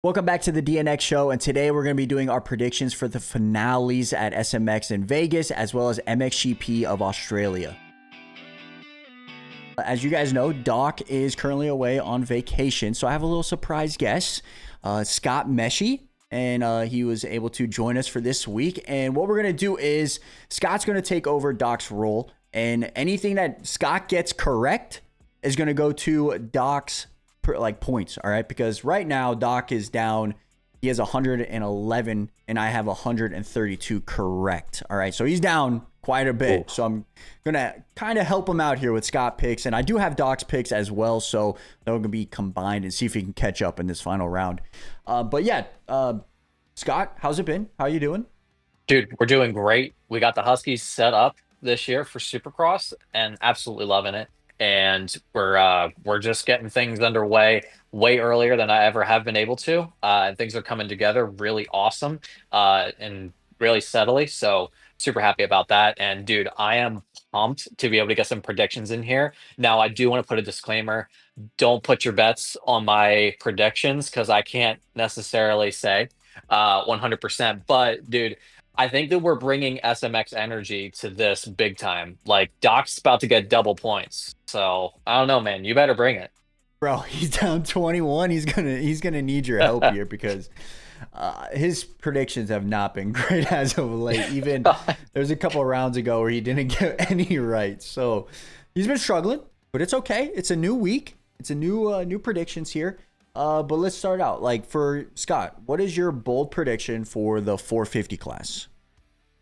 Welcome back to the DNX show, and today we're going to be doing our predictions for the finales at SMX in Vegas, as well as MXGP of Australia. As you guys know, Doc is currently away on vacation, so I have a little surprise guest, Scott Meshey, and he was able to join us for this week. And what we're going to do is Scott's going to take over Doc's role, and anything that Scott gets correct is going to go to Doc's points, all right? Because right now Doc is down. He has 111 and I have 132 correct. All right, so he's down quite a bit. Cool. So I'm gonna kind of help him out here with Scott picks, and I do have Doc's picks as well, so they're gonna be combined and see if he can catch up in this final round. But yeah, Scott, how's it been? How are you doing? Dude, we're doing great. We got the Huskies set up this year for Supercross and absolutely loving it. And we're just getting things underway way earlier than I ever have been able to. And things are coming together really awesome and really steadily. So super happy about that. And dude, I am pumped to be able to get some predictions in here. Now, I do want to put a disclaimer. Don't put your bets on my predictions because I can't necessarily say 100%. But dude, I think that we're bringing SMX energy to this big time. Like Doc's about to get double points. So I don't know, man. You better bring it. Bro, he's down 21. He's gonna need your help here because his predictions have not been great as of late. Even there's a couple of rounds ago where he didn't get any right. So he's been struggling, but it's okay. It's a new week. It's a new predictions here. But let's start out. Like for Scott, what is your bold prediction for the 450 class?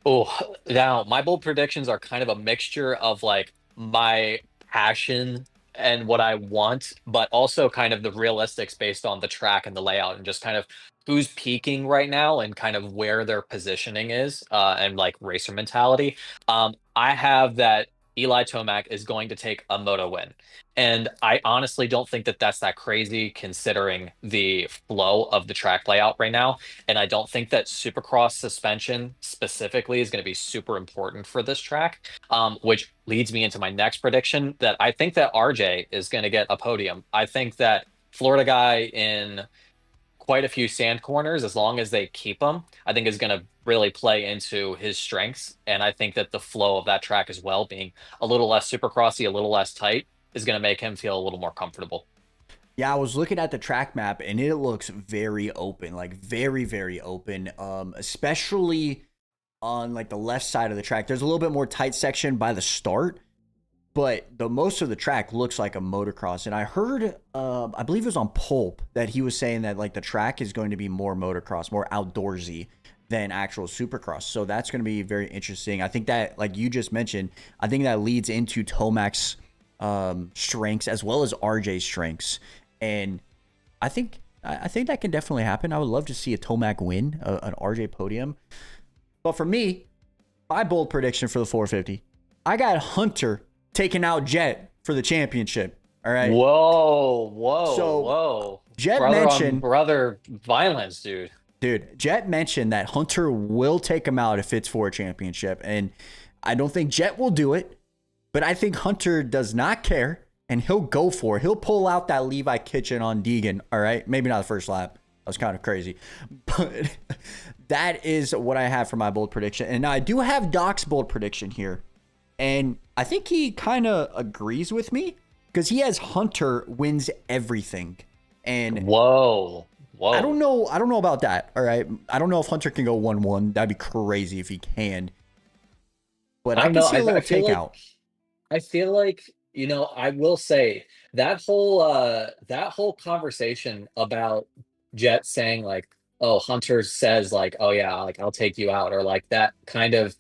Oh, now my bold predictions are kind of a mixture of like my passion and what I want, but also kind of the realistics based on the track and the layout and just kind of who's peaking right now and kind of where their positioning is and like racer mentality. I have that Eli Tomac is going to take a moto win. And I honestly don't think that that's that crazy considering the flow of the track layout right now. And I don't think that Supercross suspension specifically is going to be super important for this track, which leads me into my next prediction that I think that RJ is going to get a podium. I think that Florida guy in quite a few sand corners, as long as they keep him, I think is going to really play into his strengths. And I think that the flow of that track as well, being a little less supercrossy, a little less tight, is going to make him feel a little more comfortable. Yeah, I was looking at the track map and it looks very open, like very, very open. Especially on like the left side of the track. There's a little bit more tight section by the start, but the most of the track looks like a motocross. And I heard, I believe it was on Pulp that he was saying that like the track is going to be more motocross, more outdoorsy than actual supercross. So that's going to be very interesting. I think that, like you just mentioned, I think that leads into Tomac's strengths as well as RJ's strengths. And I think that can definitely happen. I would love to see a Tomac win, an RJ podium. But for me, my bold prediction for the 450, I got Hunter taking out Jet for the championship. All right. Whoa, whoa, So whoa. Jet Brother on mentioned, brother violence, dude. Jet mentioned that Hunter will take him out if it's for a championship. And I don't think Jet will do it, but I think Hunter does not care and he'll go for it. He'll pull out that Levi Kitchen on Deegan. All right. Maybe not the first lap. That was kind of crazy. But that is what I have for my bold prediction. And now I do have Doc's bold prediction here. And I think he kind of agrees with me because he has Hunter wins everything. And Whoa, I whoa. don't know. I don't know about that. All right. I don't know if Hunter can go 1-1. That'd be crazy if he can. But I I don't can know. see a little I feel like takeout. I will say that whole conversation about Jet saying like, oh, Hunter says like, oh yeah, like I'll take you out, or like that kind of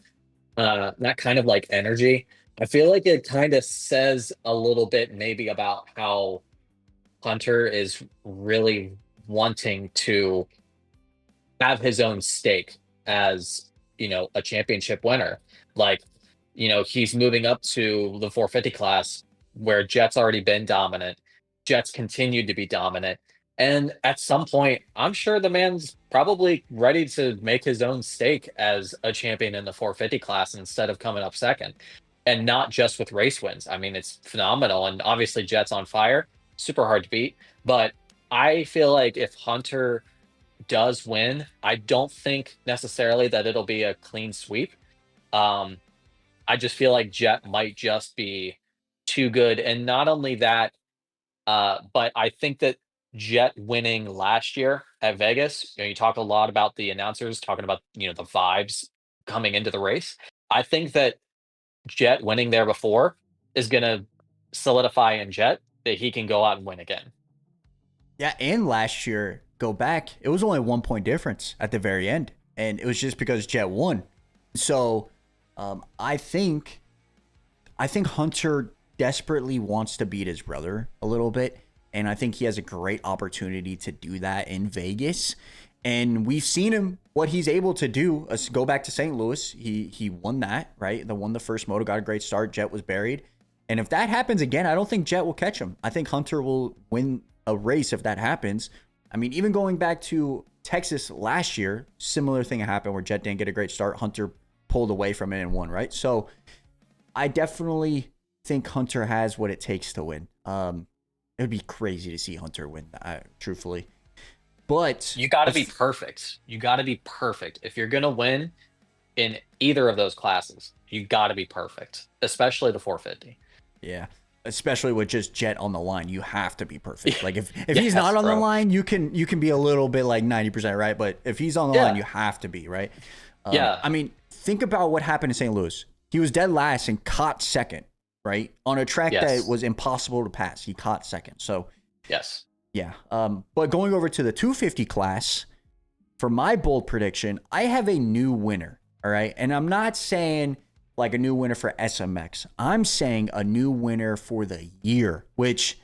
like energy. I feel like it kind of says a little bit maybe about how Hunter is really wanting to have his own stake as, a championship winner. Like, he's moving up to the 450 class where Jet's already been dominant. Jet's continued to be dominant. And at some point, I'm sure the man's probably ready to make his own stake as a champion in the 450 class instead of coming up second. And not just with race wins. I mean, it's phenomenal. And obviously, Jet's on fire, super hard to beat. But I feel like if Hunter does win, I don't think necessarily that it'll be a clean sweep. Um, I just feel like Jet might just be too good. And not only that, but I think that Jet winning last year at Vegas, you talk a lot about the announcers talking about, the vibes coming into the race. I think that Jet winning there before is going to solidify in Jet that he can go out and win again. Yeah, and last year, go back, it was only a 1 point difference at the very end, and it was just because Jet won. So, I think Hunter desperately wants to beat his brother a little bit, and I think he has a great opportunity to do that in Vegas. And we've seen him what he's able to do. Let's go back to St. Louis. He won that, right? Won the first moto, got a great start. Jet was buried. And if that happens again, I don't think Jet will catch him. I think Hunter will win a race if that happens. I mean, even going back to Texas last year, similar thing happened where Jet didn't get a great start. Hunter pulled away from it and won, right? So I definitely think Hunter has what it takes to win. It would be crazy to see Hunter win, truthfully. But You got to be perfect. You got to be perfect. If you're going to win in either of those classes, you got to be perfect, especially the 450. yeah, especially with just Jet on the line, you have to be perfect. Like if Yes, he's not on the bro. line, you can be a little bit like 90% right, but if he's on the line, Yeah. you have to be right. Yeah. I mean, think about what happened in St. Louis. He was dead last and caught second, right, on a track that Yes. was impossible to pass. He caught second. So Yes. yeah. But going over to the 250 class, for my bold prediction, I have a new winner. All right. And I'm not saying like a new winner for SMX. I'm saying a new winner for the year, which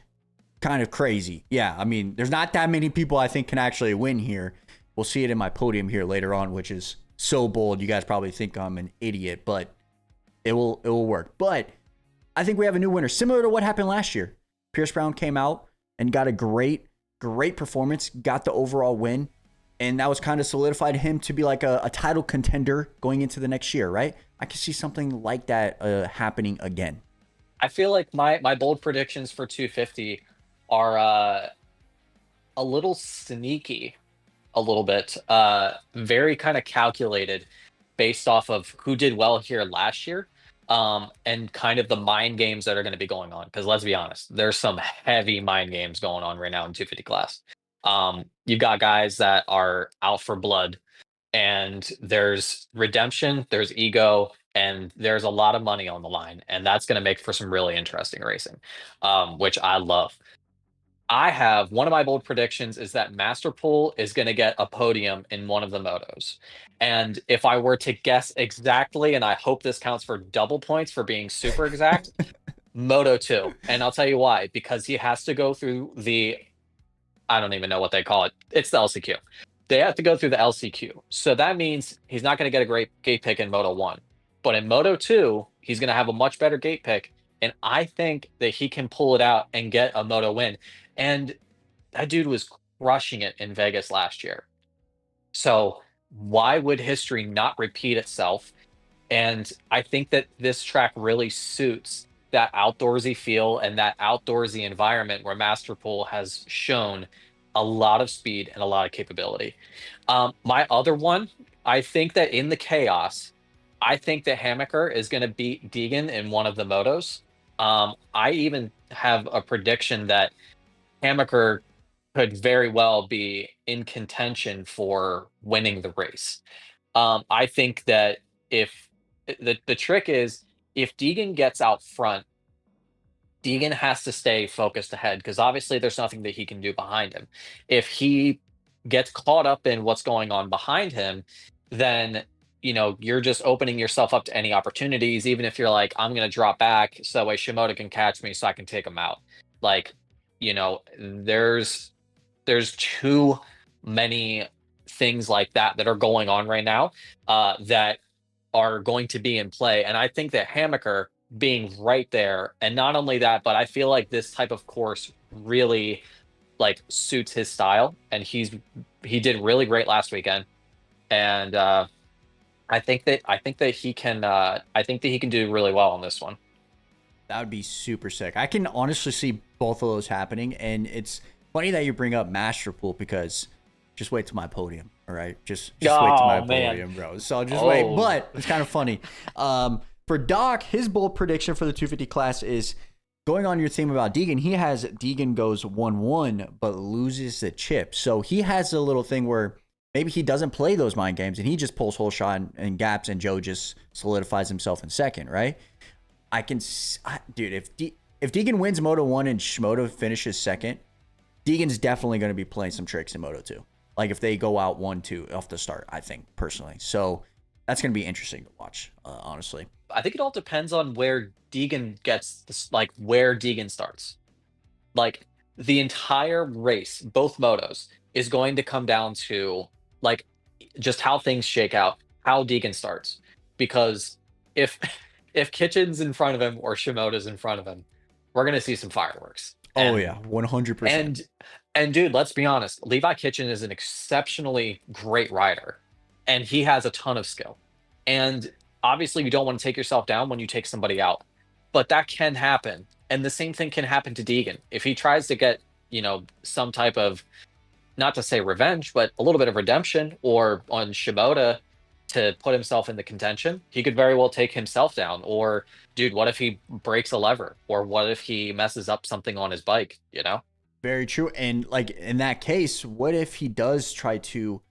kind of crazy. Yeah. I mean, there's not that many people I think can actually win here. We'll see it in my podium here later on, which is so bold. You guys probably think I'm an idiot, but it will work. But I think we have a new winner, similar to what happened last year. Pierce Brown came out and got a great performance, got the overall win, and that was kind of solidified him to be like a title contender going into the next year, right? I can see something like that happening again. I feel like my bold predictions for 250 are a little sneaky, a little bit, very kind of calculated based off of who did well here last year, and kind of the mind games that are going to be going on. Because let's be honest, there's some heavy mind games going on right now in 250 class. You've got guys that are out for blood, and there's redemption, there's ego, and there's a lot of money on the line, and that's going to make for some really interesting racing, which I love. I have one of my bold predictions is that Masterpool is going to get a podium in one of the motos. And if I were to guess exactly, and I hope this counts for double points for being super exact, Moto 2. And I'll tell you why, because he has to go through I don't even know what they call it. It's the LCQ. They have to go through the LCQ. So that means he's not going to get a great gate pick in Moto 1. But in Moto 2, he's going to have a much better gate pick. And I think that he can pull it out and get a Moto win. And that dude was crushing it in Vegas last year. So why would history not repeat itself? And I think that this track really suits that outdoorsy feel and that outdoorsy environment where Masterpool has shown a lot of speed and a lot of capability. My other one, I think that in the chaos, I think that Hammaker is going to beat Deegan in one of the motos. I even have a prediction that Hammaker could very well be in contention for winning the race. I think that if the trick is if Deegan gets out front, Deegan has to stay focused ahead because obviously there's nothing that he can do behind him. If he gets caught up in what's going on behind him, then you're just opening yourself up to any opportunities, even if you're like, I'm gonna drop back so a Shimoda can catch me so I can take him out. Like, there's too many things like that are going on right now that are going to be in play. And I think that Hammaker being right there, and not only that, but I feel like this type of course really like suits his style, and he did really great last weekend. And I think that he can do really well on this one. That would be super sick. I can honestly see both of those happening, and it's funny that you bring up Masterpool because Just wait to my podium, all right? Just wait to my Oh man. podium, bro. So just wait. Oh. But it's kind of funny. For Doc, his bold prediction for the 250 class is going on your theme about Deegan. He has Deegan goes 1-1, but loses the chip. So he has a little thing where maybe he doesn't play those mind games and he just pulls whole shot and gaps, and Joe just solidifies himself in second, right? Dude, if Deegan wins Moto 1 and Shimoda finishes second, Deegan's definitely going to be playing some tricks in Moto 2. Like if they go out 1-2 off the start, I think, personally. So that's going to be interesting to watch, honestly. I think it all depends on where Deegan gets this, like where Deegan starts. Like the entire race, both motos, is going to come down to like just how things shake out, how Deegan starts. Because if if Kitchen's in front of him or Shimoda's in front of him, we're gonna see some fireworks. Oh yeah, 100%. And dude, let's be honest, Levi Kitchen is an exceptionally great rider, and he has a ton of skill. And obviously, you don't want to take yourself down when you take somebody out, but that can happen. And the same thing can happen to Deegan if he tries to get, some type of, not to say revenge, but a little bit of redemption or on Shimoda to put himself in the contention. He could very well take himself down. Or, dude, what if he breaks a lever? Or what if he messes up something on his bike? Very true. And like in that case, what if he does try to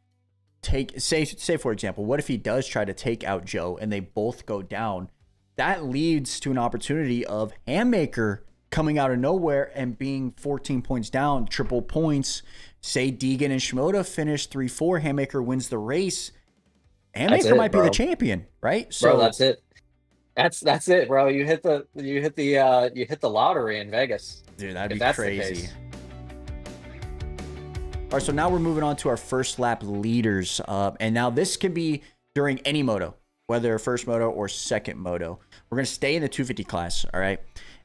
say for example, what if he does try to take out Joe and they both go down? That leads to an opportunity of Handmaker coming out of nowhere and being 14 points down, triple points. Say Deegan and Shimoda finish 3-4, Handmaker wins the race. Handmaker might be the champion, right? So bro, that's it. That's it, bro. You hit the lottery in Vegas. Dude, that'd be crazy. All right, so now we're moving on to our first lap leaders. And now this can be during any moto, whether first moto or second moto. We're going to stay in the 250 class, all right?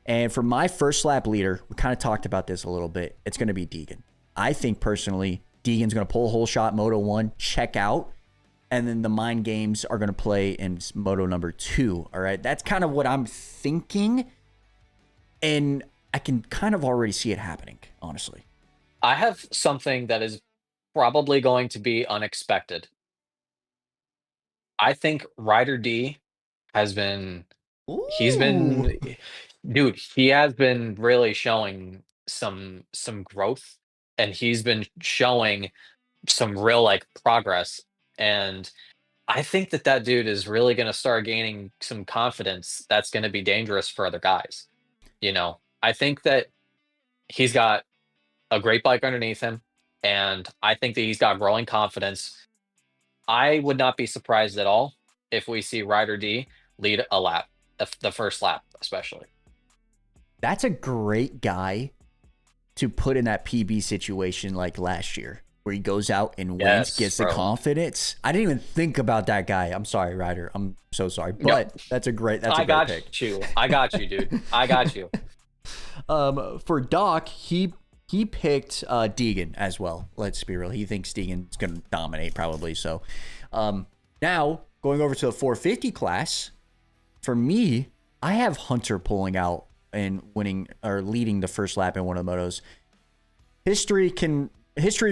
And for my first lap leader, we kind of talked about this a little bit. It's going to be Deegan. I think personally, Deegan's going to pull a whole shot Moto 1, check out, and then the mind games are going to play in Moto number 2, all right? That's kind of what I'm thinking, and I can kind of already see it happening, honestly. I have something that is probably going to be unexpected. I think Ryder D has been, dude, he has been really showing some growth, and he's been showing some real like progress. And I think that dude is really going to start gaining some confidence that's going to be dangerous for other guys. I think that he's got a great bike underneath him, and I think that he's got growing confidence. I would not be surprised at all if we see Ryder D lead a lap, the first lap especially. That's a great guy to put in that PB situation like last year, where he goes out and wins, gets the confidence. I didn't even think about that guy. I'm sorry, Ryder. I'm so sorry, but that's a great pick. I got you, dude. I got you. For Doc, he picked Deegan as well. Let's be real. He thinks Deegan's going to dominate probably. So now going over to the 450 class, for me, I have Hunter pulling out and winning or leading the first lap in one of the motos. History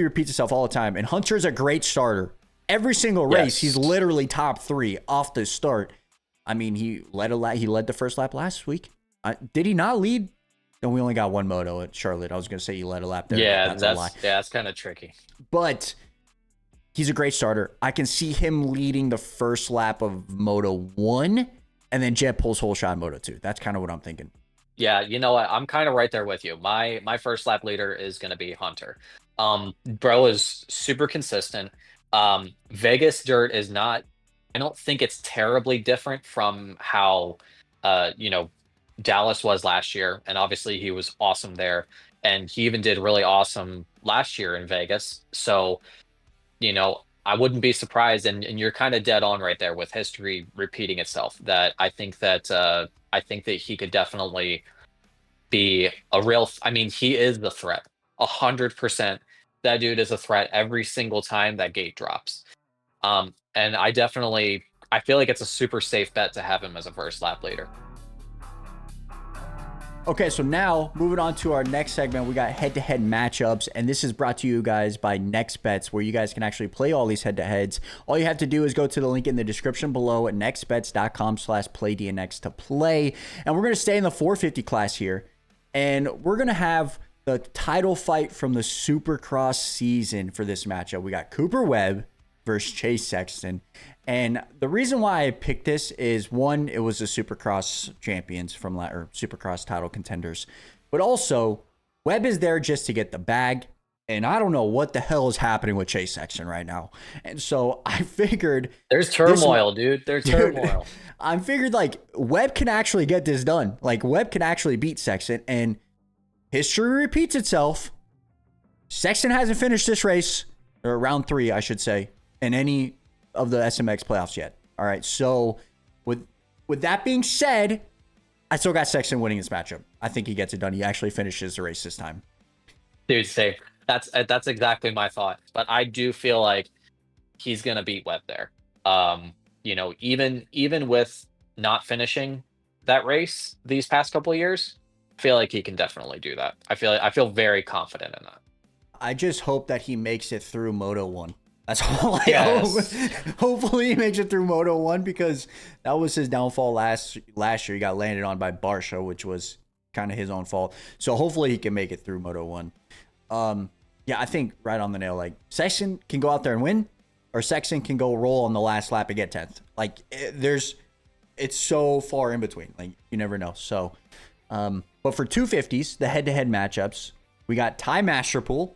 repeats itself all the time, and Hunter's a great starter. Every single race, he's literally top 3 off the start. I mean, he led the first lap last week. Did he not lead? No, we only got one moto at Charlotte. I was going to say he led a lap there. Yeah, that's kind of tricky. But he's a great starter. I can see him leading the first lap of Moto 1, and then Jet pulls whole shot Moto 2. That's kind of what I'm thinking. Yeah, you know what? I'm kind of right there with you. My first lap leader is going to be Hunter. Bro is super consistent. Vegas dirt is not, I don't think it's terribly different from how, Dallas was last year. And obviously he was awesome there. And he even did really awesome last year in Vegas. So, I wouldn't be surprised. And you're kind of dead on right there with history repeating itself, that I think that he could definitely be a real, he is the threat. 100%. That dude is a threat every single time that gate drops. And I feel like it's a super safe bet to have him as a first lap leader. Okay, so now moving on to our next segment, we got head-to-head matchups, and this is brought to you guys by NextBets, where you guys can actually play all these head-to-heads. All you have to do is go to the link in the description below at nextbets.com/playdnx to play, and we're going to stay in the 450 class here, and we're going to have the title fight from the Supercross season for this matchup. We got Cooper Webb versus Chase Sexton. And the reason why I picked this is, one, it was the Supercross champions from or Supercross title contenders, but also Webb is there just to get the bag. And I don't know what the hell is happening with Chase Sexton right now. And so I figured there's turmoil, dude. There's turmoil. I figured like Webb can actually get this done. Like Webb can actually beat Sexton, and history repeats itself. Sexton hasn't finished this race, or round 3, I should say, in any of the SMX playoffs yet. All right, so with that being said, I still got Sexton winning this matchup. I think he gets it done. He actually finishes the race this time. Dude, safe. That's exactly my thought. But I do feel like he's gonna beat Webb there. You know, even with not finishing that race these past couple of years, I feel like he can definitely do that. I feel very confident in that. I just hope that he makes it through Moto 1. That's all I hope. Hopefully he makes it through Moto 1, because that was his downfall last year. He got landed on by Barsha, which was kind of his own fault. So hopefully he can make it through Moto 1. Yeah, I think right on the nail. Like, Sexton can go out there and win, or Sexton can go roll on the last lap and get 10th. Like, it's so far in between. Like, you never know. So, but for 250s, the head-to-head matchups, we got Ty Masterpool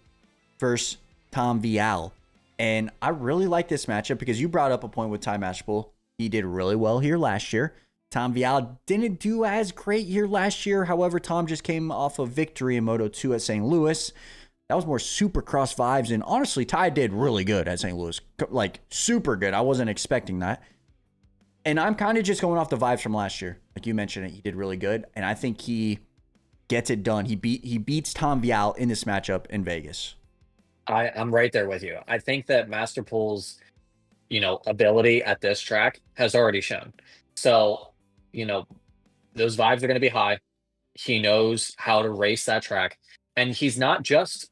versus Tom Vial. And I really like this matchup because you brought up a point with Ty Masterpool. He did really well here last year. Tom Vial didn't do as great here last year. However, Tom just came off a victory in Moto 2 at St. Louis. That was more Supercross vibes. And honestly, Ty did really good at St. Louis. Like, super good. I wasn't expecting that. And I'm kind of just going off the vibes from last year. Like you mentioned it, he did really good. And I think he gets it done. He beats Tom Vial in this matchup in Vegas. I'm right there with you. I think that Masterpool's, ability at this track has already shown. So, those vibes are going to be high. He knows how to race that track. And he's not just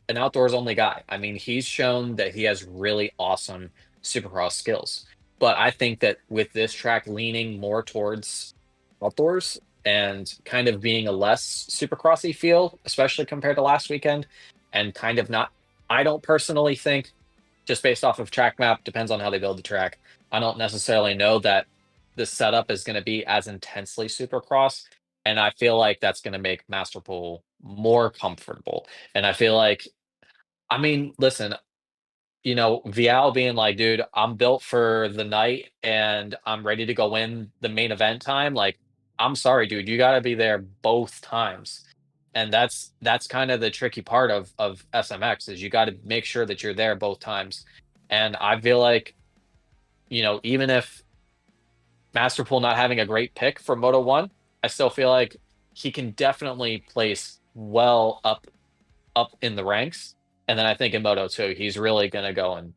an outdoors only guy. I mean, he's shown that he has really awesome Supercross skills. But I think that with this track leaning more towards outdoors and kind of being a less Supercrossy feel, especially compared to last weekend, and kind of not, I don't personally think, just based off of track map, depends on how they build the track, I don't necessarily know that the setup is going to be as intensely Supercross. And I feel like that's going to make Masterpool more comfortable. And I feel like, I mean, listen, Vial being like, dude, I'm built for the night and I'm ready to go in the main event time. Like, I'm sorry, dude, you got to be there both times. And that's kind of the tricky part of SMX, is you got to make sure that you're there both times. And I feel like, even if Masterpool not having a great pick for Moto 1, I still feel like he can definitely place well up in the ranks. And then I think in Moto 2, he's really going to go and,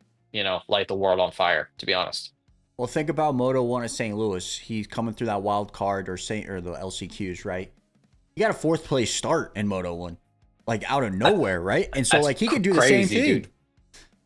light the world on fire, to be honest. Well, think about Moto 1 at St. Louis. He's coming through that wild card or the LCQs, right? He got a 4th place start in Moto 1, like out of nowhere, right? And so like he could do the same thing.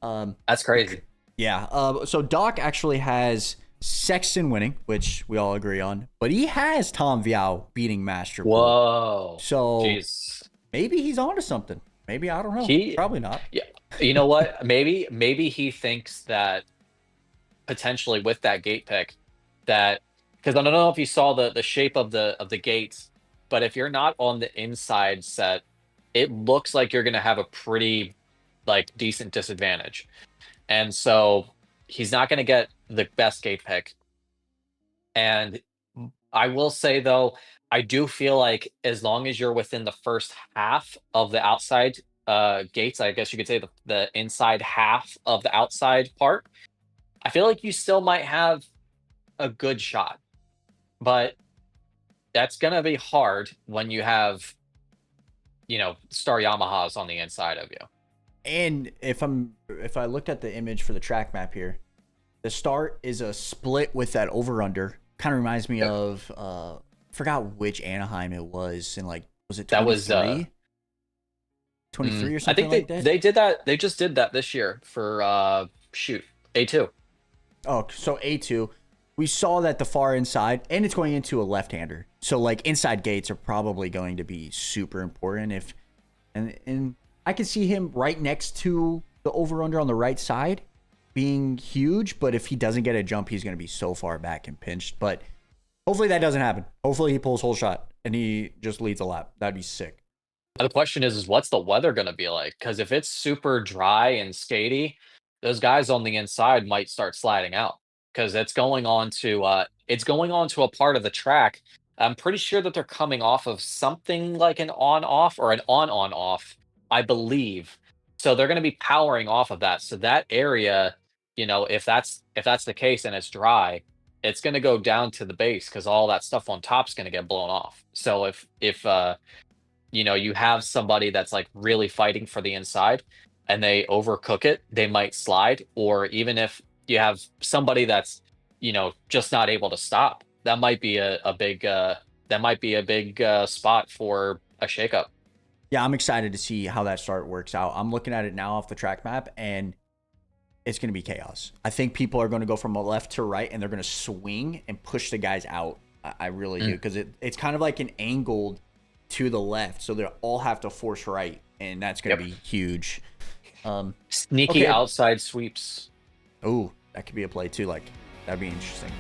Dude. That's crazy. Yeah. So Doc actually has Sexton winning, which we all agree on, but he has Tom Vial beating Masterpool. Whoa. So jeez. Maybe he's onto something. Maybe, I don't know. Probably not. Yeah. You know what? Maybe he thinks that potentially with that gate pick, that, because I don't know if you saw the shape of the gates, but if you're not on the inside set, it looks like you're going to have a pretty decent disadvantage. And so he's not going to get the best gate pick. And I will say, though, I do feel like as long as you're within the first half of the outside gates, I guess you could say the inside half of the outside part, I feel like you still might have a good shot. But that's going to be hard when you have, Star Yamahas on the inside of you. And if I looked at the image for the track map here, the start is a split with that over-under. Kind of reminds me of forgot which Anaheim it was, and like was it That was 23? 23 or I something think like they that? they did that. They just did that this year for shoot A2. Oh, so A2. We saw that the far inside, and it's going into a left-hander. So like inside gates are probably going to be super important. If and I can see him right next to the over/under on the right side being huge. But if he doesn't get a jump, he's going to be so far back and pinched. But hopefully that doesn't happen. Hopefully he pulls whole shot and he just leads a lap. That'd be sick. The question is what's the weather going to be like? Because if it's super dry and skatey, those guys on the inside might start sliding out because it's going on to a part of the track. I'm pretty sure that they're coming off of something like an on off or an on off, I believe. So they're going to be powering off of that. So that area, if that's the case and it's dry, it's going to go down to the base because all that stuff on top is going to get blown off. So if you have somebody that's like really fighting for the inside and they overcook it, they might slide. Or even if you have somebody that's, just not able to stop, that might be a big spot for a shakeup. Yeah, I'm excited to see how that start works out. I'm looking at it now off the track map, and it's going to be chaos. I think people are going to go from a left to right, and they're going to swing and push the guys out. I really do, because it's kind of like an angled to the left, so they all have to force right, and that's going to Yep. be huge. Sneaky Okay. outside sweeps. Oh, that could be a play too. Like, that'd be interesting.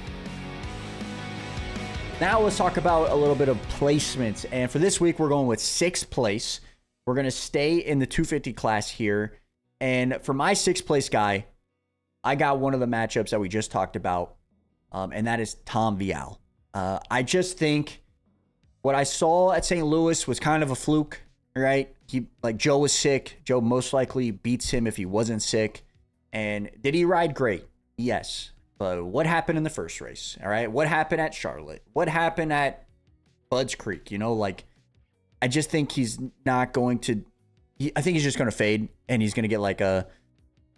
Now let's talk about a little bit of placements. And for this week, we're going with sixth place. We're going to stay in the 250 class here. And for my sixth place guy, I got one of the matchups that we just talked about, and that is Tom Vial. I just think what I saw at St. Louis was kind of a fluke, right? Joe was sick. Joe most likely beats him if he wasn't sick. And did he ride great? Yes. But what happened in the first race? All right. What happened at Charlotte? What happened at Budds Creek? I just think he's not going to. I think he's just going to fade, and he's going to get like a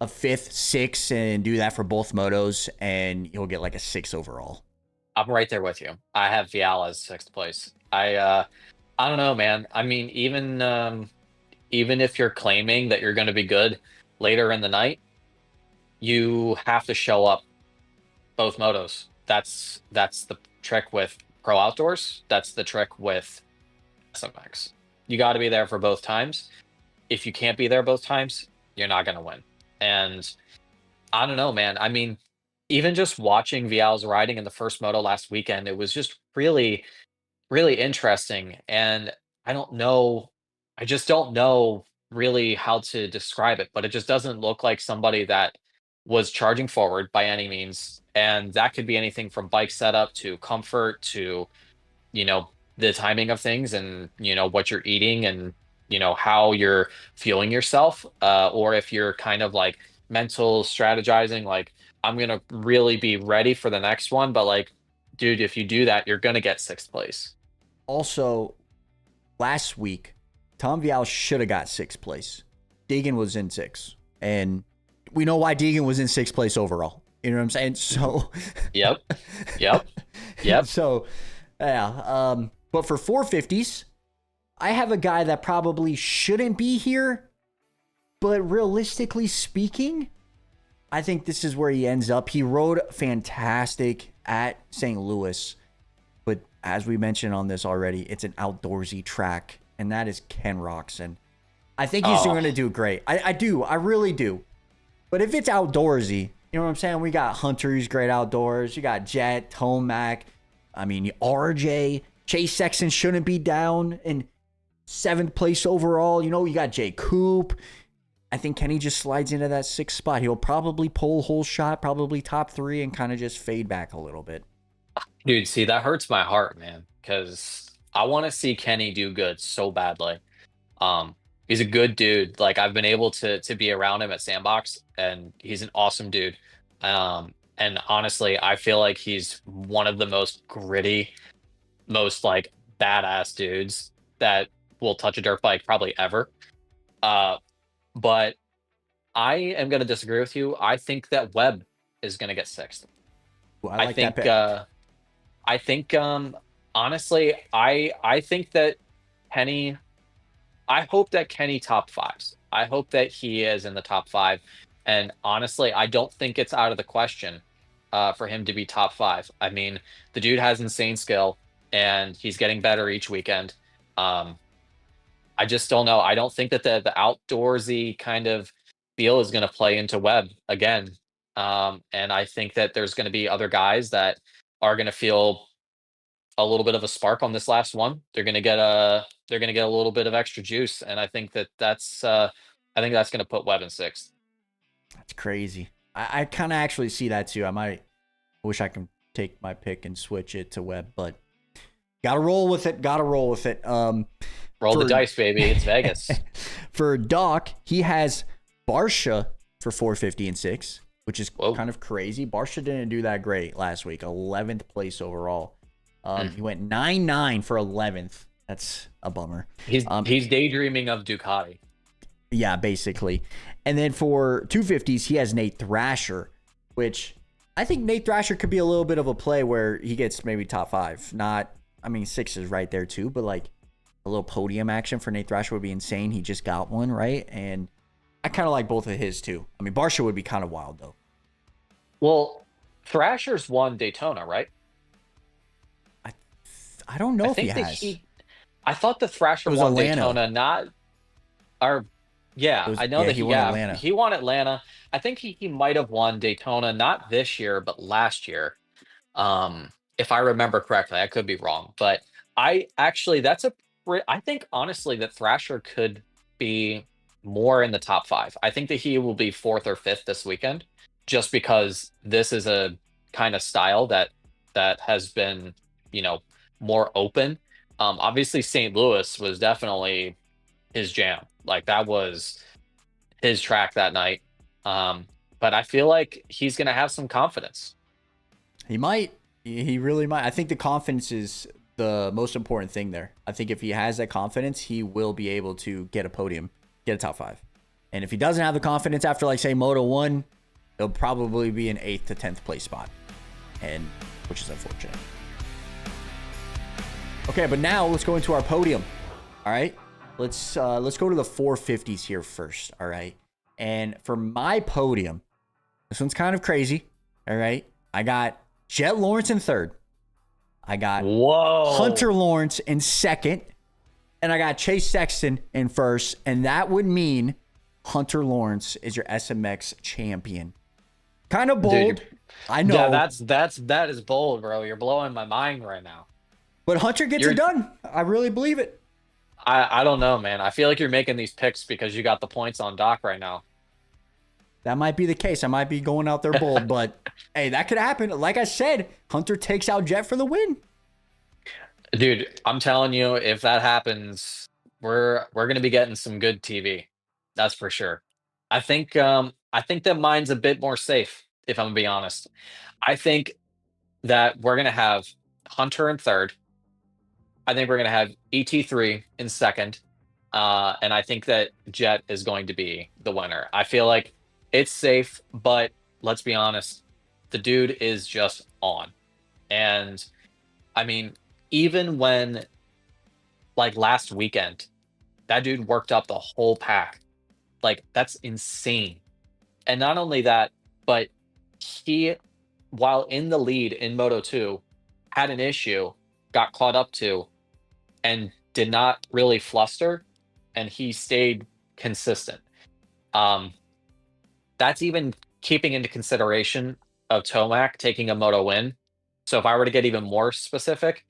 fifth, sixth, and do that for both motos, and he'll get like a six overall. I'm right there with you. I have Vial as sixth place. I don't know, man. I mean, even if you're claiming that you're going to be good later in the night, you have to show up both motos. That's the trick with Pro Outdoors. That's the trick with SMX. You got to be there for both times. If you can't be there both times, you're not going to win. And I don't know, man. I mean, even just watching Vial's riding in the first moto last weekend, it was just really, really interesting. And I don't know, I just don't know really how to describe it, but it just doesn't look like somebody that was charging forward by any means. And that could be anything from bike setup to comfort to, you know, the timing of things and, what you're eating and, how you're fueling yourself. Or if you're kind of like mental strategizing, like, I'm going to really be ready for the next one. But like, dude, if you do that, you're going to get sixth place. Also, last week, Tom Vial should have got sixth place. Deegan was in sixth. And we know why Deegan was in sixth place overall. You know what I'm saying? So, Yep. Yep. Yep. so yeah. But for 450s, I have a guy that probably shouldn't be here. But realistically speaking, I think this is where he ends up. He rode fantastic at St. Louis. But as we mentioned on this already, it's an outdoorsy track. And that is Ken Roxon. I think he's Oh, going to do great. I do. I really do. But if it's outdoorsy, you know what I'm saying? We got Hunter, who's great outdoors. You got Jet, Tomac. I mean, RJ. Chase Sexton shouldn't be down in seventh place overall. You got Jay Coop. I think Kenny just slides into that sixth spot. He'll probably pull whole shot, probably top three, and kind of just fade back a little bit. dude, see, that hurts my heart, man, because I want to see Kenny do good so badly. Um, he's a good dude. Like I've been able to be around him at Sandbox, and he's an awesome dude. And honestly, I feel like he's one of the most gritty, most like badass dudes that will touch a dirt bike probably ever. Uh, but I am going to disagree with you. I think that Webb is going to get sixth. Ooh, I I like that think pick. uh I think honestly, I think that Kenny. I hope that Kenny top fives. I hope that he is in the top five. And honestly, I don't think it's out of the question for him to be top five. I mean, the dude has insane skill and he's getting better each weekend. Um, I just don't know. I don't think that the outdoorsy kind of feel is going to play into Webb again. And I think that there's going to be other guys that are going to feel a little bit of a spark on this last one. They're gonna get a little bit of extra juice, and I think that's gonna put Webb in sixth. That's crazy. I kind of actually see that too. Wish I can take my pick and switch it to Webb, but gotta roll with it. Gotta roll with it. Roll the dice, baby. It's Vegas. For Doc, he has Barsha for 450 and 6, which is Whoa. kind of crazy. Barsha didn't do that great last week. 11th place overall. He went 9-9 for 11th. That's a bummer. He's daydreaming of Ducati. Yeah, basically. And then for 250s, he has Nate Thrasher, which I think Nate Thrasher could be a little bit of a play where he gets maybe top 5. I mean, 6 is right there too, but like a little podium action for Nate Thrasher would be insane. He just got one, right? And I kind of like both of his too. I mean, Barsha would be kind of wild though. Well, Thrasher's won Daytona, right? I don't know I if he think that has. I thought the Thrasher It was won Atlanta. Daytona, not or yeah, I know that he won Atlanta. he won Atlanta. I think he might have won Daytona, not this year, but last year. If I remember correctly, I could be wrong, but I actually I think honestly that Thrasher could be more in the top 5. I think that he will be 4th or 5th this weekend, just because this is a kind of style that has been, you know, more open. Obviously St. Louis was definitely his jam. Like that was his track that night. But I feel like he's gonna have some confidence. He might. He really might. I think the confidence is the most important thing there. I think if he has that confidence, he will be able to get a podium, get a top 5. And if he doesn't have the confidence after, like, say, Moto 1, he'll probably be an 8th to 10th place spot, and which is unfortunate. Okay, but now let's go into our podium. All right, let's go to the 450s here first. All right, and for my podium, this one's kind of crazy. All right, I got Jet Lawrence in 3rd. I got Hunter Lawrence in 2nd. And I got Chase Sexton in 1st. And that would mean Hunter Lawrence is your SMX champion. Kind of bold. Dude, I know. Yeah, that is bold, bro. You're blowing my mind right now. But Hunter gets it done. I really believe it. I don't know, man. I feel like you're making these picks because you got the points on Doc right now. That might be the case. I might be going out there bold, but hey, that could happen. Like I said, Hunter takes out Jet for the win. Dude, I'm telling you, if that happens, we're gonna be getting some good TV. That's for sure. I think that mine's a bit more safe, if I'm gonna be honest. I think that we're gonna have Hunter in 3rd. I think we're gonna have ET3 in 2nd. And I think that Jet is going to be the winner. I feel like it's safe, but let's be honest, the dude is just on. And I mean, even when like last weekend, that dude worked up the whole pack. Like that's insane. And not only that, but he, while in the lead in Moto 2, had an issue, got caught up to, and did not really fluster, and he stayed consistent. That's even keeping into consideration of Tomac taking a moto win. So if I were to get even more specific,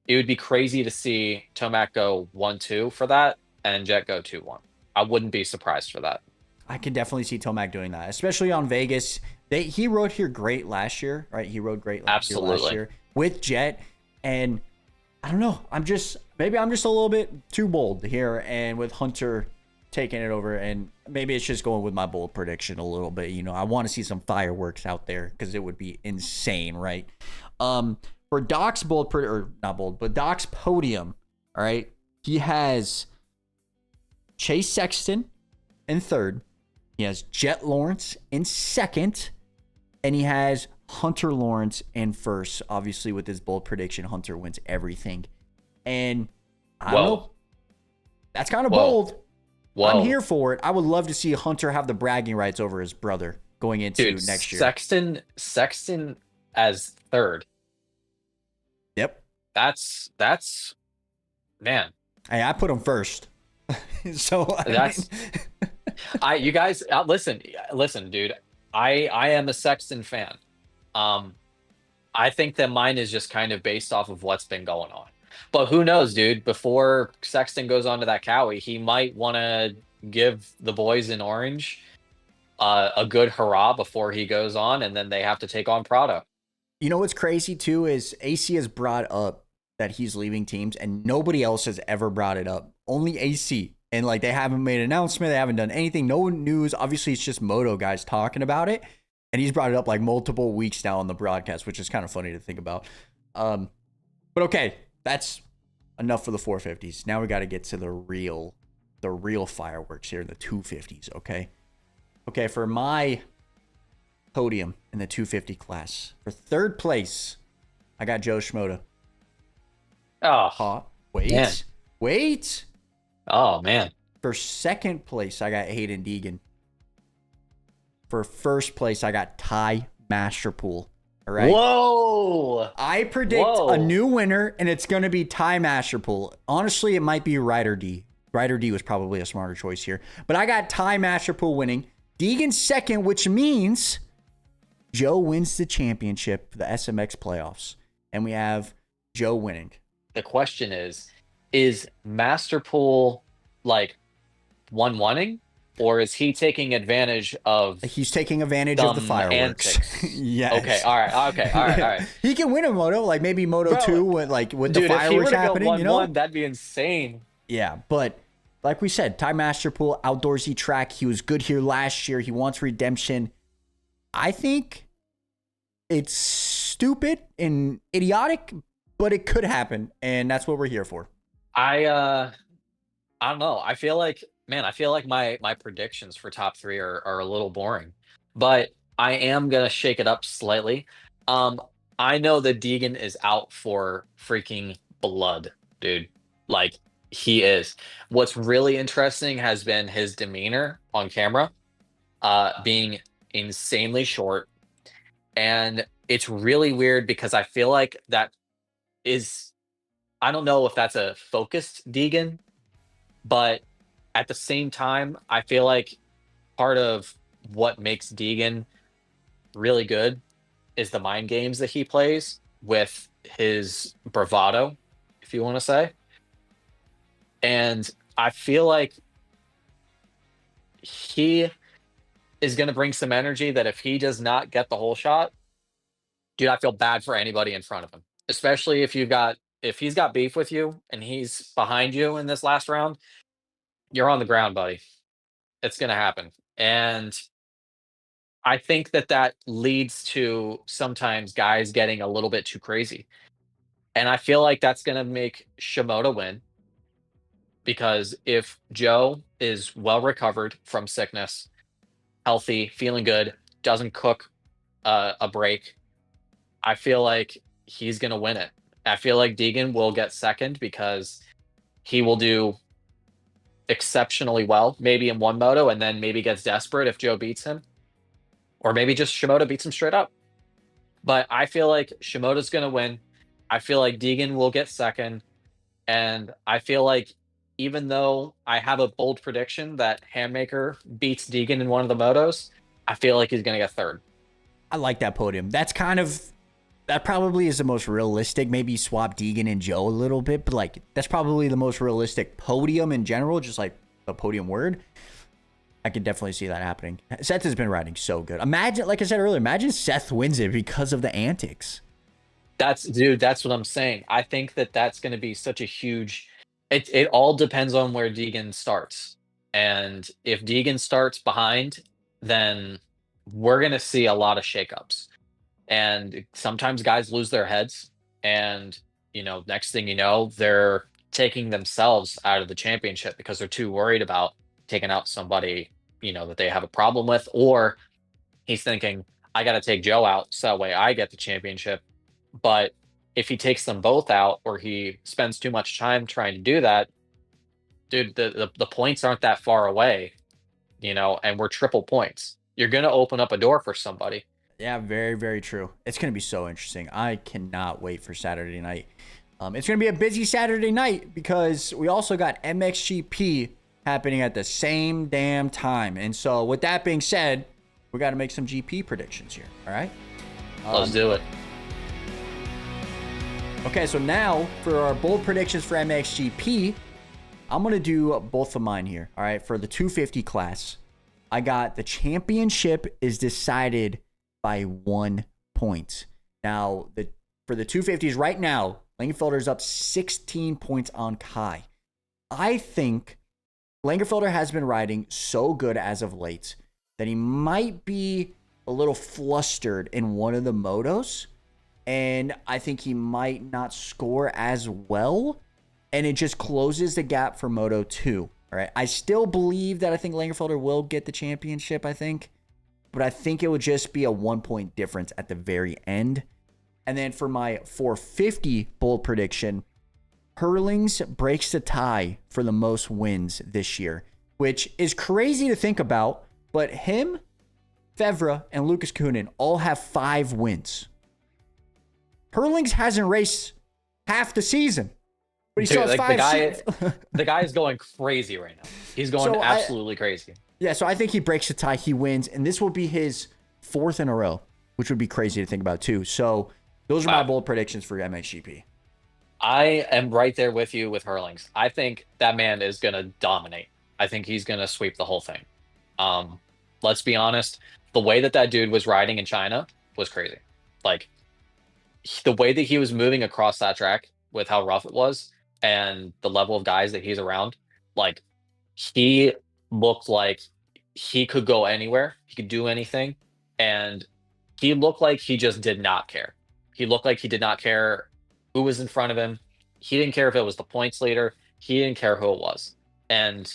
it would be crazy to see Tomac go 1-2 for that and Jet go 2-1. I wouldn't be surprised for that. I can definitely see Tomac doing that, especially on Vegas. He rode here great last year, right? He rode great last year with Jet. And I don't know. Maybe I'm just a little bit too bold here, and with Hunter taking it over, and maybe it's just going with my bold prediction a little bit. You know, I want to see some fireworks out there because it would be insane, right? For Doc's Doc's podium, all right, he has Chase Sexton in 3rd. He has Jet Lawrence in 2nd, and he has Hunter Lawrence in first. Obviously, with his bold prediction, Hunter wins everything. And I don't Whoa. know. That's kind of Whoa. bold. I'm Whoa. here for it. I would love to see Hunter have the bragging rights over his brother going into Dude, next year. Sexton as third. Yep. That's man. Hey, I put him first. So That's you guys listen, dude. I am a Sexton fan. Um, I think that mine is just kind of based off of what's been going on. But who knows, dude? Before Sexton goes on to that Cowie, he might want to give the boys in orange a good hurrah before he goes on, and then they have to take on Prado. You know what's crazy too is AC has brought up that he's leaving teams, and nobody else has ever brought it up. Only AC. And like they haven't made an announcement, they haven't done anything, no news. Obviously, it's just Moto guys talking about it. And he's brought it up like multiple weeks now on the broadcast, which is kind of funny to think about. But okay, that's enough for the 450s. Now we got to get to the real fireworks here, the 250s, okay? Okay, for my podium in the 250 class, for third place, I got Joe Schmoda. Oh, Wait. oh man. For second place, I got Haiden Deegan. For first place, I got Ty Masterpool. All right. Whoa. I predict a new winner, and it's going to be Ty Masterpool. Honestly, it might be Ryder D. Ryder D was probably a smarter choice here. But I got Ty Masterpool winning. Deegan second, which means Joe wins the championship, the SMX playoffs. And we have Joe winning. The question is Masterpool like one-wanting? Or is he taking advantage of? He's taking advantage of the fireworks. Yes. Okay. All right. He can win a moto, like maybe Moto 2 with the fireworks happening. 1-1, you know, that'd be insane. Yeah, but like we said, Ty Masterpool, outdoorsy track. He was good here last year. He wants redemption. I think it's stupid and idiotic, but it could happen, and that's what we're here for. I don't know. I feel like my predictions for top three are a little boring, but I am gonna shake it up slightly. I know that Deegan is out for freaking blood, dude. Like he is. What's really interesting has been his demeanor on camera, being insanely short, and it's really weird because I feel like that is. I don't know if that's a focused Deegan, but at the same time, I feel like part of what makes Deegan really good is the mind games that he plays with his bravado, if you want to say. And I feel like he is going to bring some energy that if he does not get the whole shot, dude, I feel bad for anybody in front of him, especially if he's got beef with you and he's behind you in this last round. You're on the ground, buddy. It's going to happen. And I think that leads to sometimes guys getting a little bit too crazy. And I feel like that's going to make Shimoda win, because if Joe is well recovered from sickness, healthy, feeling good, doesn't cook a break, I feel like he's going to win it. I feel like Deegan will get second because he will do exceptionally well, maybe in one moto, and then maybe gets desperate if Joe beats him, or maybe just Shimoda beats him straight up. But I feel like Shimoda's going to win. I feel like Deegan will get second, and I feel like even though I have a bold prediction that Handmaker beats Deegan in one of the motos, I feel like he's going to get third. I like that podium. That probably is the most realistic. Maybe swap Deegan and Joe a little bit, but like that's probably the most realistic podium in general, just like the podium word. I could definitely see that happening. Seth has been riding so good. Imagine, like I said earlier, imagine Seth wins it because of the antics. That's what I'm saying. I think that's going to be such a huge. It all depends on where Deegan starts, and if Deegan starts behind, then we're going to see a lot of shakeups. And sometimes guys lose their heads, and next thing you know, they're taking themselves out of the championship because they're too worried about taking out somebody that they have a problem with, or he's thinking, I got to take Joe out so that way I get the championship. But if he takes them both out or he spends too much time trying to do that, dude, the points aren't that far away, and we're triple points. You're going to open up a door for somebody. Yeah, very, very true. It's going to be so interesting. I cannot wait for Saturday night. It's going to be a busy Saturday night because we also got MXGP happening at the same damn time. And so with that being said, we got to make some GP predictions here. All right. Let's do it. Okay, so now for our bold predictions for MXGP, I'm going to do both of mine here. All right. For the 250 class, I got the championship is decided by 1 point. Now, for the 250s right now, Langenfelder's up 16 points on Kai. I think Langenfelder has been riding so good as of late that he might be a little flustered in one of the motos, and I think he might not score as well, and it just closes the gap for Moto 2. All right, I still believe that I think Langenfelder will get the championship, I think, but I think it would just be a 1 point difference at the very end. And then for my 450 bold prediction, Hurlings breaks the tie for the most wins this year, which is crazy to think about, but him, Fevre, and Lucas Kunin all have 5 wins. Hurlings hasn't raced half the season, but he still has 5. The guy is going crazy right now. He's going absolutely crazy. Yeah, so I think he breaks the tie, he wins, and this will be his 4th in a row, which would be crazy to think about too. So those are my bold predictions for MXGP. I am right there with you with Hurlings. I think that man is going to dominate. I think he's going to sweep the whole thing. Let's be honest. The way that dude was riding in China was crazy. Like, the way that he was moving across that track with how rough it was and the level of guys that he's around, like, he looked like he could go anywhere. He could do anything. And he looked like he just did not care. He looked like he did not care who was in front of him. He didn't care if it was the points leader. He didn't care who it was. And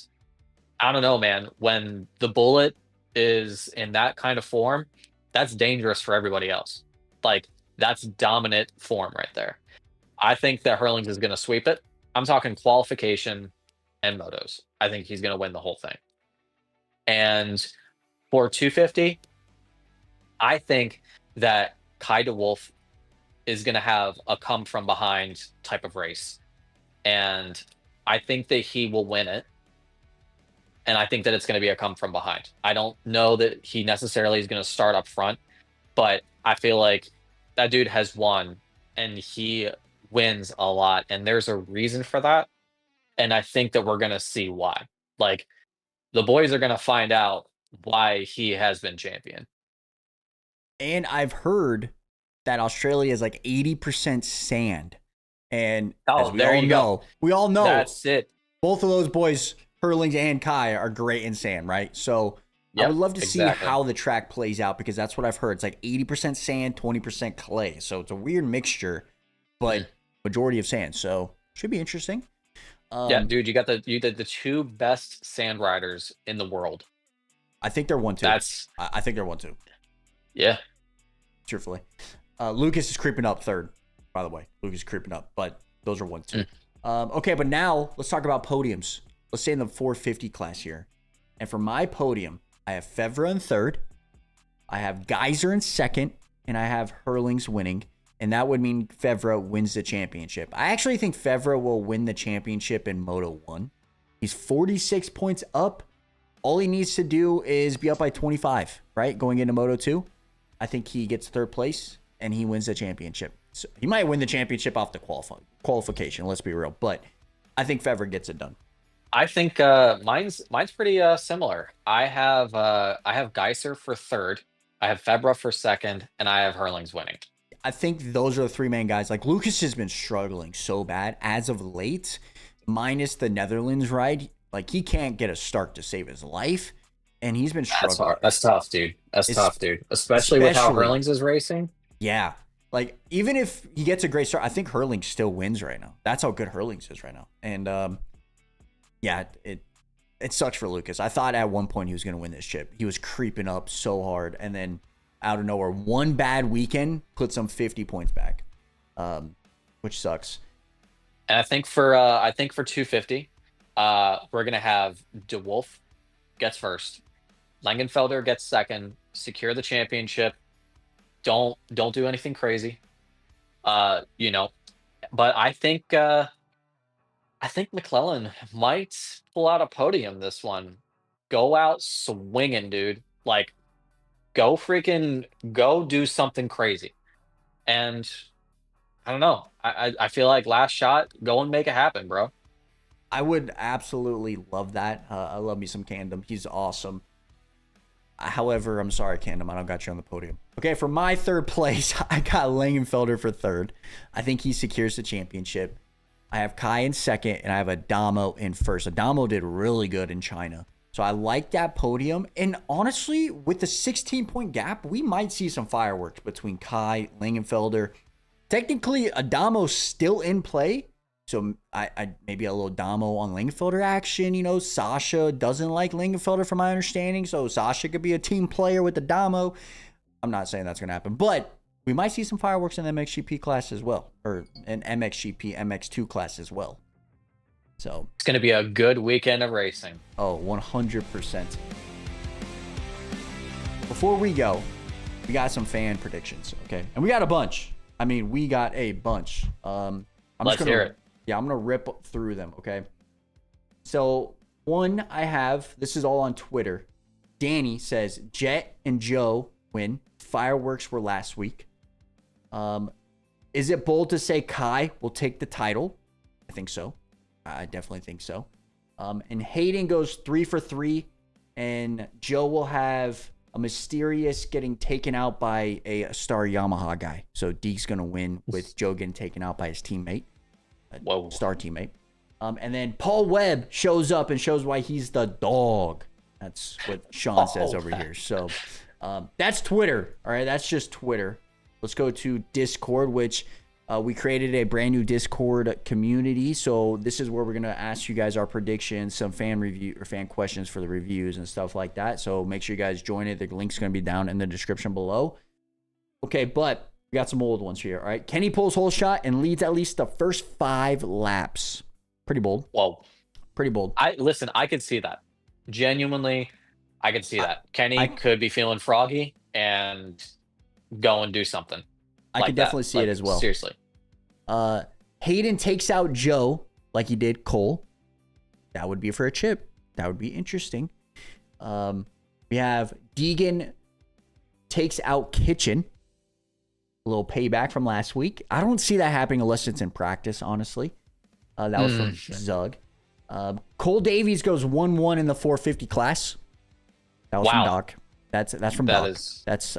I don't know, man, when the bullet is in that kind of form, that's dangerous for everybody else. Like, that's dominant form right there. I think that Hurlings is going to sweep it. I'm talking qualification and motos. I think he's going to win the whole thing. And for 250, I think that Kai de Wolf is going to have a come from behind type of race. And I think that he will win it. And I think that it's going to be a come from behind. I don't know that he necessarily is going to start up front, but I feel like that dude has won and he wins a lot. And there's a reason for that. And I think that we're going to see why. Like, the boys are going to find out why he has been champion. And I've heard that Australia is like 80% sand. And as we all know, that's it. Both of those boys, Hurlings and Kai, are great in sand, right? So I would love to see how the track plays out because that's what I've heard. It's like 80% sand, 20% clay. So it's a weird mixture, but majority of sand. So should be interesting. Yeah, dude, you did the 2 best sand riders in the world. I think they're 1-2. I think they're 1-2. Yeah. Truthfully. Lucas is creeping up 3rd, by the way. Lucas is creeping up, but those are 1-2. Okay, but now let's talk about podiums. Let's say in the 450 class here. And for my podium, I have Fevre in 3rd. I have Geyser in 2nd. And I have Hurlings winning. And that would mean Fevre wins the championship. I actually think Fevre will win the championship in Moto 1. He's 46 points up. All he needs to do is be up by 25, right? Going into Moto 2. I think he gets 3rd place and he wins the championship. So he might win the championship off the qualification, let's be real. But I think Fevre gets it done. I think mine's pretty similar. I have Geyser for 3rd. I have Fevre for 2nd. And I have Hurlings winning. I think those are the 3 main guys. Like, Lucas has been struggling so bad as of late, minus the Netherlands ride. Like, he can't get a start to save his life, and he's been struggling. That's tough, dude. Especially with how Hurlings is racing. Yeah. Like, even if he gets a great start, I think Hurlings still wins right now. That's how good Hurlings is right now. And, yeah, it sucks for Lucas. I thought at one point he was going to win this chip. He was creeping up so hard, and then out of nowhere. One bad weekend puts them 50 points back, which sucks. And I think for 250, we're gonna have DeWolf gets first, Langenfelder gets second, secure the championship. Don't do anything crazy. You know, but I think McClellan might pull out a podium this one. Go out swinging, dude. Like, go do something crazy. And I don't know. I feel like last shot, go and make it happen, bro. I would absolutely love that. I love me some Candom. He's awesome. However, I'm sorry, Candom. I don't got you on the podium. Okay, for my third place, I got Langenfelder for third. I think he secures the championship. I have Kai in second, and I have Adamo in first. Adamo did really good in China. So I like that podium. And honestly, with the 16-point gap, we might see some fireworks between Kai, Langenfelder. Technically, Adamo's still in play. So I maybe a little Damo on Langenfelder action. You know, Sasha doesn't like Langenfelder from my understanding. So Sasha could be a team player with the Damo. I'm not saying that's going to happen. But we might see some fireworks in the MXGP class as well. Or an MXGP MX2 class as well. So it's going to be a good weekend of racing. Oh, 100%. Before we go, we got some fan predictions, okay? And we got a bunch. I mean, we got a bunch. Let's hear it. Yeah, I'm going to rip through them, okay? So, one I have, this is all on Twitter. Danny says, Jet and Joe win. Fireworks were last week. Is it bold to say Kai will take the title? I think so. I definitely think so. And Haiden goes 3 for 3. And Joe will have a mysterious getting taken out by a star Yamaha guy. So Deke's going to win with Joe getting taken out by his teammate. Whoa. Star teammate. And then Paul Webb shows up and shows why he's the dog. That's what Sean says over here. So that's Twitter. All right, that's just Twitter. Let's go to Discord, which we created a brand new Discord community. So this is where we're going to ask you guys our predictions, some fan review or fan questions for the reviews and stuff like that. So make sure you guys join it. The link's going to be down in the description below. Okay, but we got some old ones here. All right. Kenny pulls whole shot and leads at least the first 5 laps. Pretty bold. Whoa. Pretty bold. I could see that. Genuinely, I could see that. Kenny could be feeling froggy and go and do something. I could definitely see it as well. Seriously. Haiden takes out Joe like he did Cole. That would be for a chip. That would be interesting. We have Deegan takes out Kitchen. A little payback from last week. I don't see that happening unless it's in practice, honestly. That was from Zug. Cole Davies goes 1-1 in the 450 class. That was from Doc. That's from Doc. That's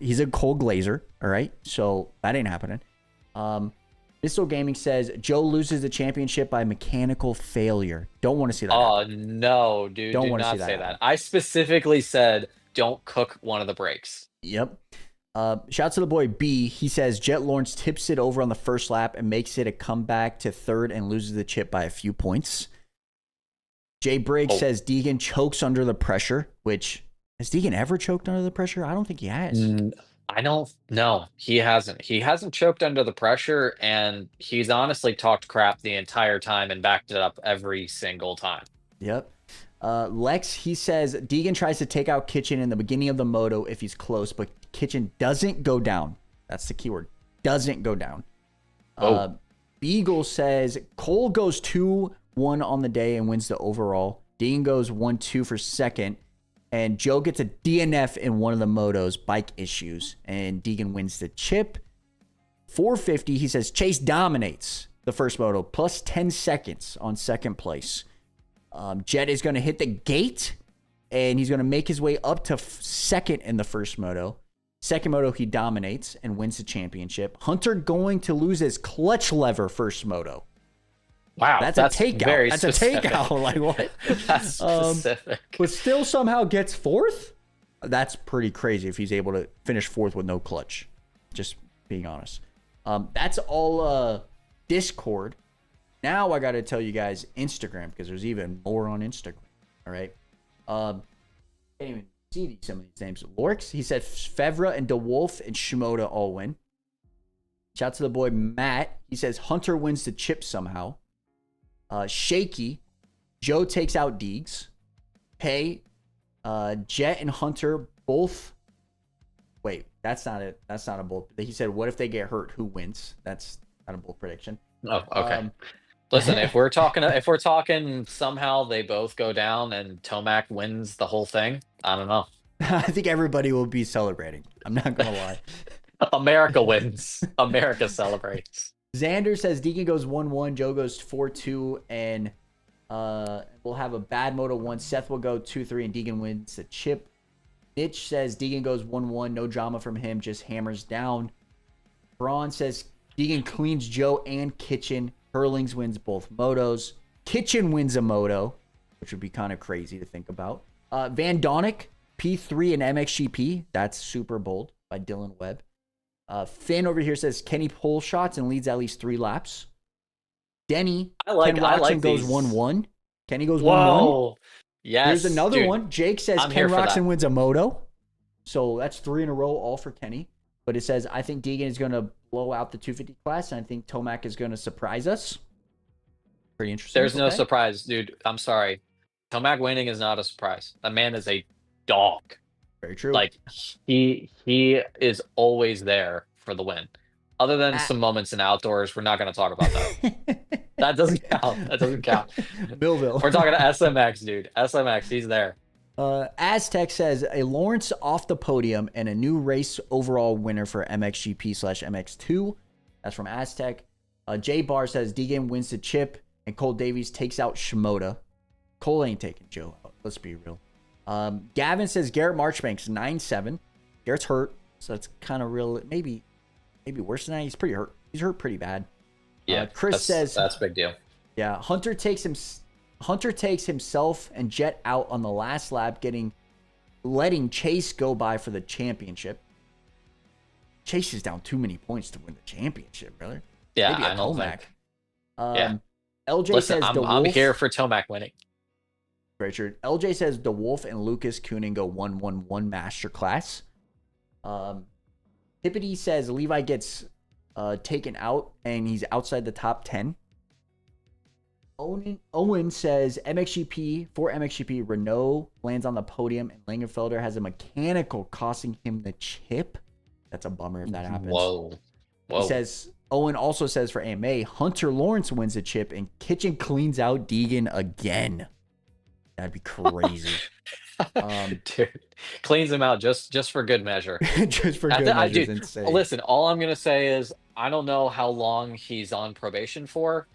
he's a Cole Glazer. All right, so that ain't happening. Missile Gaming says Joe loses the championship by mechanical failure. Don't want to see that. Oh no, dude! Do not say that. I specifically said don't cook one of the brakes. Yep. Shouts to the boy B. He says Jet Lawrence tips it over on the first lap and makes it a comeback to third and loses the chip by a few points. Jay Briggs says Deegan chokes under the pressure, which has Deegan ever choked under the pressure? I don't think he has. I don't know. He hasn't. He hasn't choked under the pressure, and he's honestly talked crap the entire time and backed it up every single time. Yep. Lex, he says Deegan tries to take out Kitchen in the beginning of the moto if he's close, but Kitchen doesn't go down. That's the keyword. Doesn't go down. Beagle says Cole goes 2-1 on the day and wins the overall. Deegan goes 1-2 for second. And Joe gets a DNF in one of the motos, bike issues. And Deegan wins the chip. 450, he says Chase dominates the first moto, plus 10 seconds on second place. Jet is going to hit the gate, and he's going to make his way up to second in the first moto. Second moto, he dominates and wins the championship. Hunter going to lose his clutch lever first moto. Wow, that's a takeout. That's specific. A takeout. Like what? That's specific. But still somehow gets fourth? That's pretty crazy if he's able to finish fourth with no clutch. Just being honest. That's all Discord. Now I got to tell you guys Instagram because there's even more on Instagram. All right. Can't even see some of these names. Lorx, he said Fevra and DeWolf and Shimoda all win. Shout out to the boy Matt. He says Hunter wins the chip somehow. Shaky, Joe takes out Deegs. Hey, Jet and Hunter both. Wait, that's not it. That's not a bold. He said, "What if they get hurt? Who wins?" That's not a bold prediction. Oh, okay. Listen, if we're talking somehow they both go down and Tomac wins the whole thing, I don't know. I think everybody will be celebrating. I'm not gonna lie. America wins. America celebrates. Xander says Deegan goes 1-1, Joe goes 4-2, and we'll have a bad moto 1. Seth will go 2-3, and Deegan wins the chip. Mitch says Deegan goes 1-1, no drama from him, just hammers down. Braun says Deegan cleans Joe and Kitchen. Hurlings wins both motos. Kitchen wins a moto, which would be kind of crazy to think about. Van Donick, P3 and MXGP. That's super bold by Dylan Webb. Finn over here says Kenny pole shots and leads at least 3 laps. Denny, Ken Roxon goes 1-1. Kenny goes 1-1. Whoa. Yes. There's another dude, one. Jake says Ken Roxon wins a moto. So that's 3 in a row, all for Kenny. But it says, I think Deegan is going to blow out the 250 class, and I think Tomac is going to surprise us. Pretty interesting. There's no surprise, dude. I'm sorry. Tomac winning is not a surprise. That man is a dog. Very true. Like, he is always there for the win. Other than some moments in outdoors, we're not going to talk about that. That doesn't count. That doesn't count. Millville. We're talking to SMX, dude. SMX, he's there. Aztec says a Lawrence off the podium and a new race overall winner for MXGP/MX2. That's from Aztec. J Bar says Deegan wins the chip and Cole Davies takes out Shimoda. Cole ain't taking Joe out. Let's be real. Gavin says Garrett Marchbanks 9-7. Garrett's hurt, so that's kind of real. Maybe worse than that. He's pretty hurt. He's hurt pretty bad. Yeah. Chris says that's a big deal. Yeah, Hunter takes himself and Jet out on the last lap, letting Chase go by for the championship. Chase is down too many points to win the championship, brother. Yeah, maybe I don't think. Yeah. LJ Listen, says I'm here for Tomac winning. Richard. LJ says DeWolf and Lucas Kunin go 1-1-1 masterclass. Hippity says Levi gets taken out and he's outside the top 10. Owen says MXGP, Renault lands on the podium and Langenfelder has a mechanical costing him the chip. That's a bummer if that happens. Whoa. He says, Owen also says for AMA, Hunter Lawrence wins the chip and Kitchen cleans out Deegan again. That'd be crazy. Dude, cleans him out just for good measure. Just for good measure. Dude, insane. Listen, all I'm going to say is I don't know how long he's on probation for.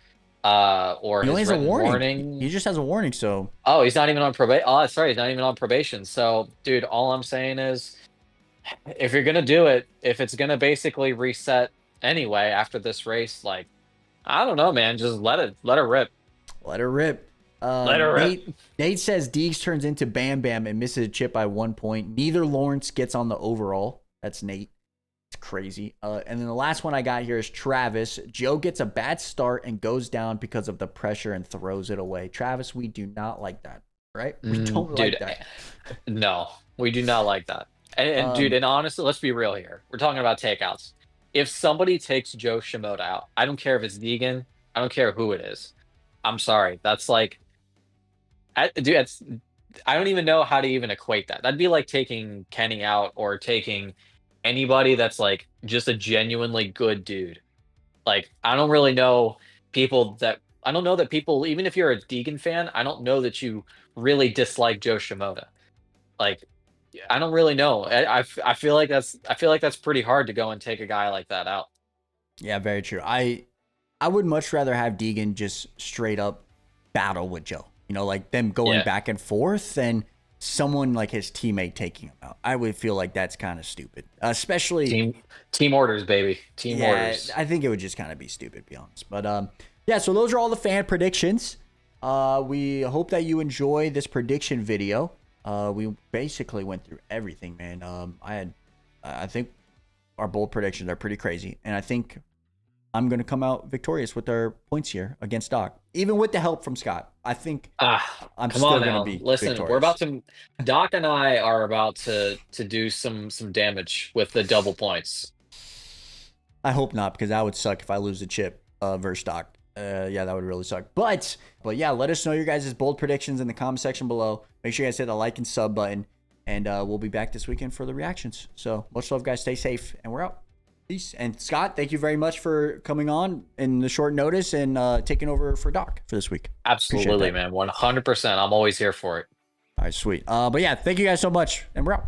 Or he only his has a warning. He just has a warning, so. Oh, he's not even on probation. Oh, sorry, he's not even on probation. So, dude, all I'm saying is, if you're gonna do it, if it's gonna basically reset anyway after this race, like, I don't know, man, just let it rip. Let her rip. Let her rip. Nate says Deegs turns into Bam Bam and misses a chip by 1 point. Neither Lawrence gets on the overall. That's Nate. It's crazy. And then the last one I got here is Travis. Joe gets a bad start and goes down because of the pressure and throws it away. Travis, we do not like that, right? We don't like that. No, we do not like that. And dude, and honestly, let's be real here. We're talking about takeouts. If somebody takes Joe Shimoda out, I don't care if it's Deegan. I don't care who it is. I'm sorry. That's like, dude, I don't even know how to even equate that. That'd be like taking Kenny out or taking anybody that's like just a genuinely good dude. Like, I don't really know people, even if you're a Deegan fan, I don't know that you really dislike Joe Shimoda. Like, I don't really know. I feel like that's pretty hard to go and take a guy like that out. Yeah, very true. I would much rather have Deegan just straight up battle with Joe. You know, like them going back and forth than someone like his teammate taking him out. I would feel like that's kind of stupid, especially team orders, baby. Team orders. I think it would just kind of be stupid, to be honest. But yeah, so those are all the fan predictions. We hope that you enjoy this prediction video. We basically went through everything, man. I think our bold predictions are pretty crazy, and I think I'm going to come out victorious with our points here against Doc, even with the help from Scott. I think I'm Come still on going to now. be Listen, victorious. we're about to Doc and I are about to do some damage with the double points. I hope not, because that would suck if I lose the chip versus Doc. Yeah, that would really suck. But yeah, let us know your guys' bold predictions in the comment section below. Make sure you guys hit the like and sub button, and we'll be back this weekend for the reactions. So much love, guys. Stay safe, and we're out. Peace. And Scott, thank you very much for coming on in the short notice and taking over for Doc for this week. Absolutely, man. 100%. I'm always here for it. All right, sweet. But yeah, thank you guys so much, and we're out.